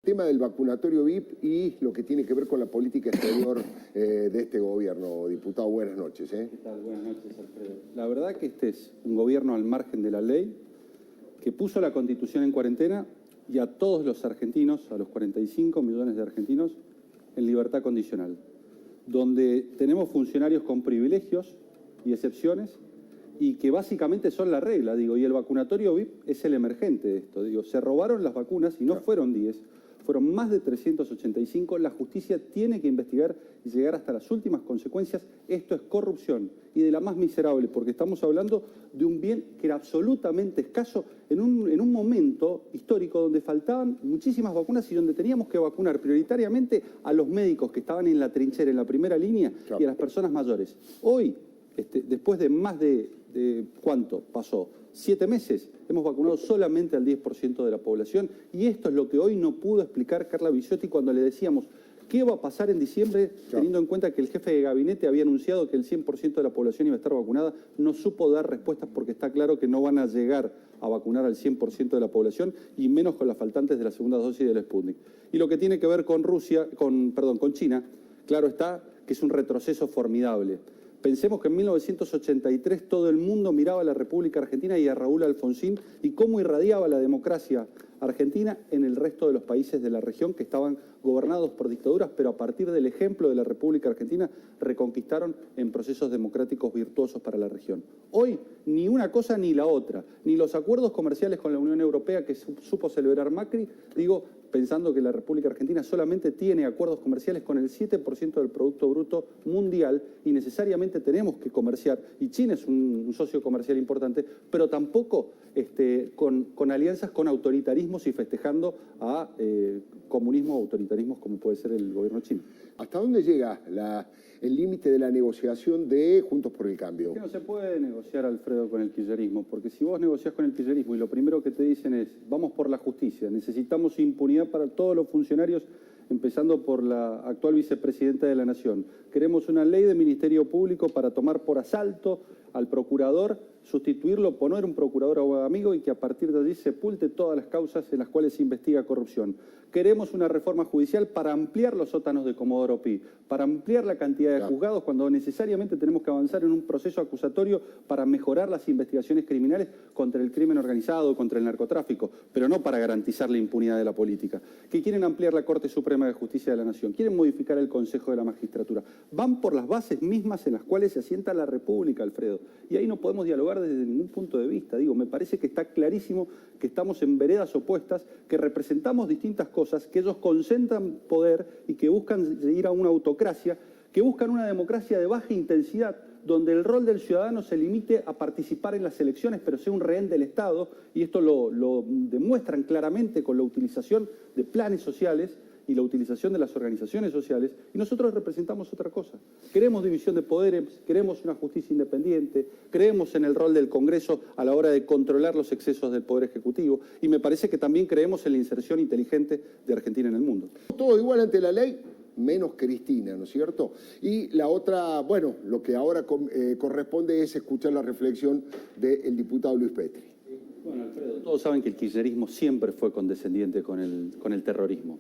Tema del vacunatorio VIP y lo que tiene que ver con la política exterior de este gobierno. Diputado, buenas noches. ¿Qué tal? Buenas noches, Alfredo. La verdad que este es un gobierno al margen de la ley, que puso la Constitución en cuarentena y a todos los argentinos, a los 45 millones de argentinos, en libertad condicional, donde tenemos funcionarios con privilegios y excepciones y que básicamente son la regla, y el vacunatorio VIP es el emergente de esto. Se robaron las vacunas y no fueron 10, fueron más de 385. La justicia tiene que investigar y llegar hasta las últimas consecuencias. Esto es corrupción y de la más miserable, porque estamos hablando de un bien que era absolutamente escaso en un momento histórico donde faltaban muchísimas vacunas y donde teníamos que vacunar prioritariamente a los médicos que estaban en la trinchera, en la primera línea, y a las personas mayores. Hoy, después de más de ¿cuánto pasó? 7 meses, hemos vacunado solamente al 10% de la población, y esto es lo que hoy no pudo explicar Carla Bisotti cuando le decíamos qué va a pasar en diciembre, teniendo en cuenta que el jefe de gabinete había anunciado que el 100% de la población iba a estar vacunada. No supo dar respuestas porque está claro que no van a llegar a vacunar al 100% de la población, y menos con las faltantes de la segunda dosis del Sputnik. Y lo que tiene que ver con con China, claro está que es un retroceso formidable. Pensemos que en 1983 todo el mundo miraba a la República Argentina y a Raúl Alfonsín y cómo irradiaba la democracia argentina en el resto de los países de la región que estaban gobernados por dictaduras, pero a partir del ejemplo de la República Argentina reconquistaron en procesos democráticos virtuosos para la región. Hoy ni una cosa ni la otra, ni los acuerdos comerciales con la Unión Europea que supo celebrar Macri, pensando que la República Argentina solamente tiene acuerdos comerciales con el 7% del Producto Bruto Mundial y necesariamente tenemos que comerciar, y China es un socio comercial importante, pero tampoco con alianzas con autoritarismos y festejando a comunismo o autoritarismos como puede ser el gobierno chino. ¿Hasta dónde llega el límite de la negociación de Juntos por el Cambio? Es que no se puede negociar, Alfredo, con el kirchnerismo, porque si vos negociás con el kirchnerismo y lo primero que te dicen es vamos por la justicia, necesitamos impunidad para todos los funcionarios, empezando por la actual vicepresidenta de la Nación. Queremos una ley de Ministerio Público para tomar por asalto al procurador, sustituirlo, poner un procurador abogado amigo y que a partir de allí sepulte todas las causas en las cuales se investiga corrupción. Queremos una reforma judicial para ampliar los sótanos de Comodoro Pi, para ampliar la cantidad de juzgados cuando necesariamente tenemos que avanzar en un proceso acusatorio para mejorar las investigaciones criminales contra el crimen organizado, contra el narcotráfico, pero no para garantizar la impunidad de la política. Que quieren ampliar la Corte Suprema de Justicia de la Nación, quieren modificar el Consejo de la Magistratura. Van por las bases mismas en las cuales se asienta la República, Alfredo. Y ahí no podemos dialogar desde ningún punto de vista. Me parece que está clarísimo que estamos en veredas opuestas, que representamos distintas cosas, que ellos concentran poder y que buscan ir a una autocracia, que buscan una democracia de baja intensidad, donde el rol del ciudadano se limite a participar en las elecciones, pero sea un rehén del Estado, y esto lo demuestran claramente con la utilización de planes sociales y la utilización de las organizaciones sociales, y nosotros representamos otra cosa. Queremos división de poderes, queremos una justicia independiente, creemos en el rol del Congreso a la hora de controlar los excesos del Poder Ejecutivo, y me parece que también creemos en la inserción inteligente de Argentina en el mundo. Todo igual ante la ley, menos Cristina, ¿no es cierto? Y la otra, bueno, lo que ahora corresponde es escuchar la reflexión del diputado Luis Petri. Bueno, Alfredo, todos saben que el kirchnerismo siempre fue condescendiente con el terrorismo.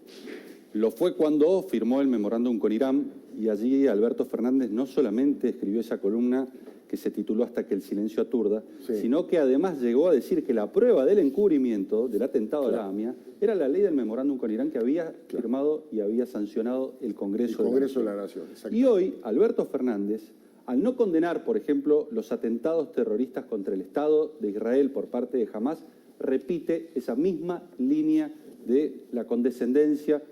Lo fue cuando firmó el memorándum con Irán, y allí Alberto Fernández no solamente escribió esa columna que se tituló Hasta que el silencio aturda, sino que además llegó a decir que la prueba del encubrimiento del atentado a la AMIA era la ley del memorándum con Irán que había firmado y había sancionado el Congreso de la Nación. Y hoy Alberto Fernández, al no condenar, por ejemplo, los atentados terroristas contra el Estado de Israel por parte de Hamás, repite esa misma línea de la condescendencia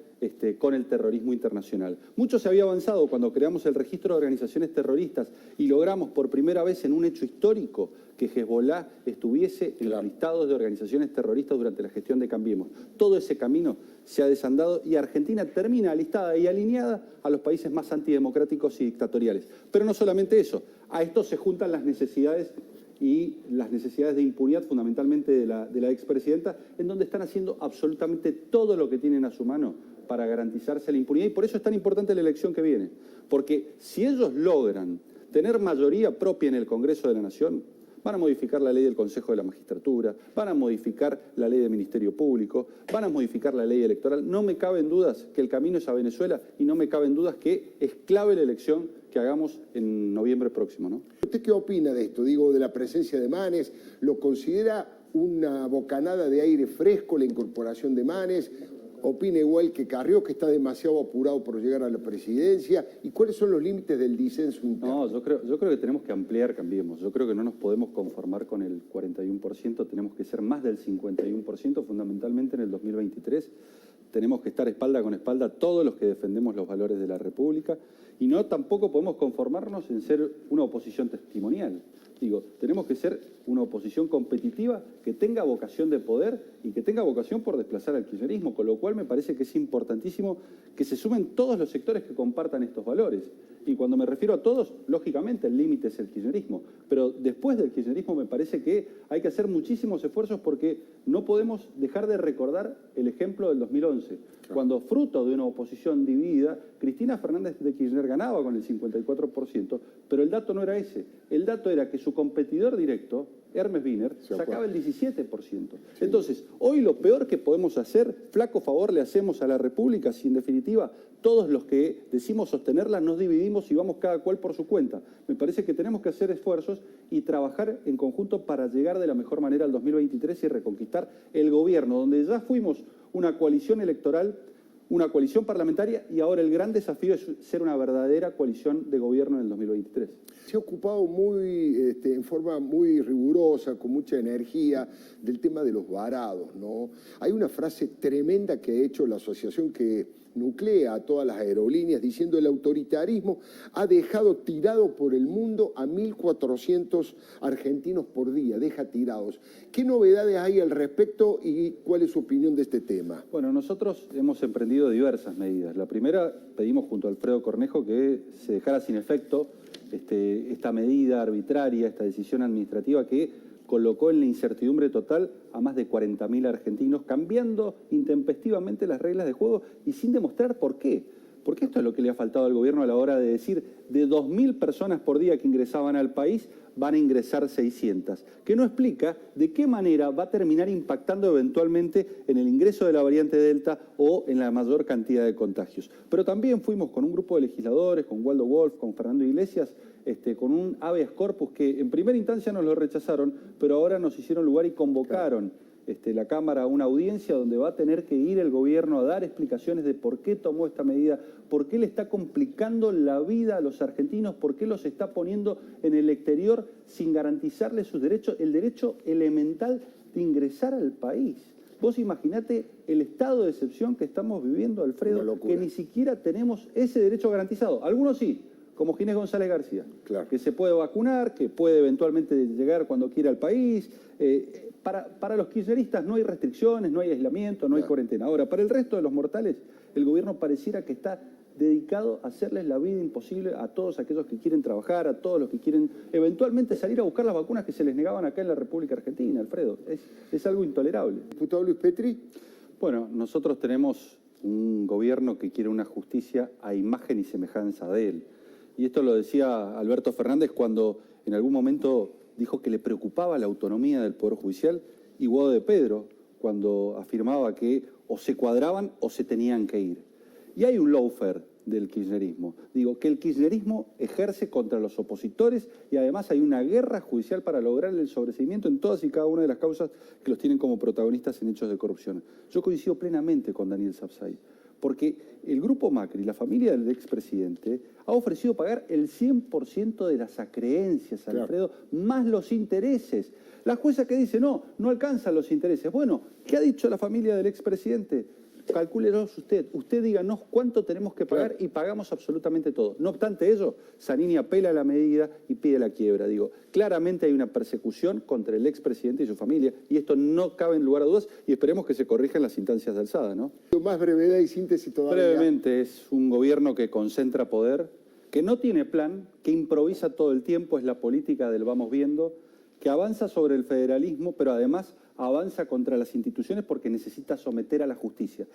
con el terrorismo internacional. Mucho se había avanzado cuando creamos el registro de organizaciones terroristas y logramos por primera vez en un hecho histórico que Hezbollah estuviese en los listados de organizaciones terroristas durante la gestión de Cambiemos. Todo ese camino se ha desandado y Argentina termina alistada y alineada a los países más antidemocráticos y dictatoriales. Pero no solamente eso, a esto se juntan las necesidades de impunidad fundamentalmente de la expresidenta, en donde están haciendo absolutamente todo lo que tienen a su mano para garantizarse la impunidad, y por eso es tan importante la elección que viene, porque si ellos logran tener mayoría propia en el Congreso de la Nación, van a modificar la ley del Consejo de la Magistratura, van a modificar la ley del Ministerio Público, van a modificar la ley electoral. No me caben dudas que el camino es a Venezuela y no me caben dudas que es clave la elección que hagamos en noviembre próximo, ¿no? ¿Usted qué opina de esto? Digo, de la presencia de Manes, ¿lo considera una bocanada de aire fresco la incorporación de Manes? ¿Opina igual que Carrió, que está demasiado apurado por llegar a la presidencia? ¿Y cuáles son los límites del disenso interno? No, yo creo que tenemos que ampliar Cambiemos. Yo creo que no nos podemos conformar con el 41%, tenemos que ser más del 51%, fundamentalmente en el 2023. Tenemos que estar espalda con espalda todos los que defendemos los valores de la República y no tampoco podemos conformarnos en ser una oposición testimonial. Digo, tenemos que ser una oposición competitiva que tenga vocación de poder y que tenga vocación por desplazar al kirchnerismo, con lo cual me parece que es importantísimo que se sumen todos los sectores que compartan estos valores. Y cuando me refiero a todos, lógicamente el límite es el kirchnerismo, pero después del kirchnerismo me parece que hay que hacer muchísimos esfuerzos porque no podemos dejar de recordar el ejemplo del 2011, cuando fruto de una oposición dividida, Cristina Fernández de Kirchner ganaba con el 54%, pero el dato no era ese. El dato era que su competidor directo, Hermes Wiener, sacaba el 17%. Entonces, hoy lo peor que podemos hacer, flaco favor le hacemos a la República si en definitiva todos los que decimos sostenerla nos dividimos y vamos cada cual por su cuenta. Me parece que tenemos que hacer esfuerzos y trabajar en conjunto para llegar de la mejor manera al 2023 y reconquistar el gobierno, donde ya fuimos una coalición electoral, una coalición parlamentaria y ahora el gran desafío es ser una verdadera coalición de gobierno en el 2023. Se ha ocupado en forma muy rigurosa, con mucha energía, del tema de los varados, ¿no? Hay una frase tremenda que ha hecho la asociación que nuclea a todas las aerolíneas, diciendo el autoritarismo ha dejado tirado por el mundo a 1.400 argentinos por día, deja tirados. ¿Qué novedades hay al respecto y cuál es su opinión de este tema? Bueno, nosotros hemos emprendido diversas medidas. La primera, pedimos junto a Alfredo Cornejo que se dejara sin efecto esta medida arbitraria, esta decisión administrativa que colocó en la incertidumbre total a más de 40.000 argentinos, cambiando intempestivamente las reglas de juego y sin demostrar por qué. Porque esto es lo que le ha faltado al gobierno a la hora de decir de 2.000 personas por día que ingresaban al país, van a ingresar 600, que no explica de qué manera va a terminar impactando eventualmente en el ingreso de la variante Delta o en la mayor cantidad de contagios. Pero también fuimos con un grupo de legisladores, con Waldo Wolf, con Fernando Iglesias, con un habeas corpus que en primera instancia nos lo rechazaron, pero ahora nos hicieron lugar y convocaron la Cámara a una audiencia donde va a tener que ir el gobierno a dar explicaciones de por qué tomó esta medida, por qué le está complicando la vida a los argentinos, por qué los está poniendo en el exterior sin garantizarles sus derechos, el derecho elemental de ingresar al país. Vos imaginate el estado de excepción que estamos viviendo, Alfredo, que ni siquiera tenemos ese derecho garantizado. Algunos sí, como Ginés González García, claro, que se puede vacunar, que puede eventualmente llegar cuando quiera al país. Para los kirchneristas no hay restricciones, no hay aislamiento, no hay cuarentena. Ahora, para el resto de los mortales, el gobierno pareciera que está dedicado a hacerles la vida imposible a todos aquellos que quieren trabajar, a todos los que quieren eventualmente salir a buscar las vacunas que se les negaban acá en la República Argentina, Alfredo. Es algo intolerable. Diputado Luis Petri. Bueno, nosotros tenemos un gobierno que quiere una justicia a imagen y semejanza de él. Y esto lo decía Alberto Fernández cuando en algún momento dijo que le preocupaba la autonomía del Poder Judicial, y Guado de Pedro cuando afirmaba que o se cuadraban o se tenían que ir. Y hay un lawfare del kirchnerismo. Digo, que el kirchnerismo ejerce contra los opositores y además hay una guerra judicial para lograr el sobreseimiento en todas y cada una de las causas que los tienen como protagonistas en hechos de corrupción. Yo coincido plenamente con Daniel Sapsay, porque el Grupo Macri, la familia del expresidente, ha ofrecido pagar el 100% de las acreencias, Alfredo, más los intereses. La jueza que dice, no alcanzan los intereses. Bueno, ¿qué ha dicho la familia del expresidente? Calcúlelos usted díganos cuánto tenemos que pagar y pagamos absolutamente todo. No obstante ello, Zanini apela a la medida y pide la quiebra. Digo, claramente hay una persecución contra el expresidente y su familia y esto no cabe en lugar a dudas y esperemos que se corrija en las instancias de alzada, ¿no? Más brevedad y síntesis todavía. Brevemente, es un gobierno que concentra poder, que no tiene plan, que improvisa todo el tiempo, es la política del vamos viendo, que avanza sobre el federalismo, pero además avanza contra las instituciones porque necesita someter a la justicia.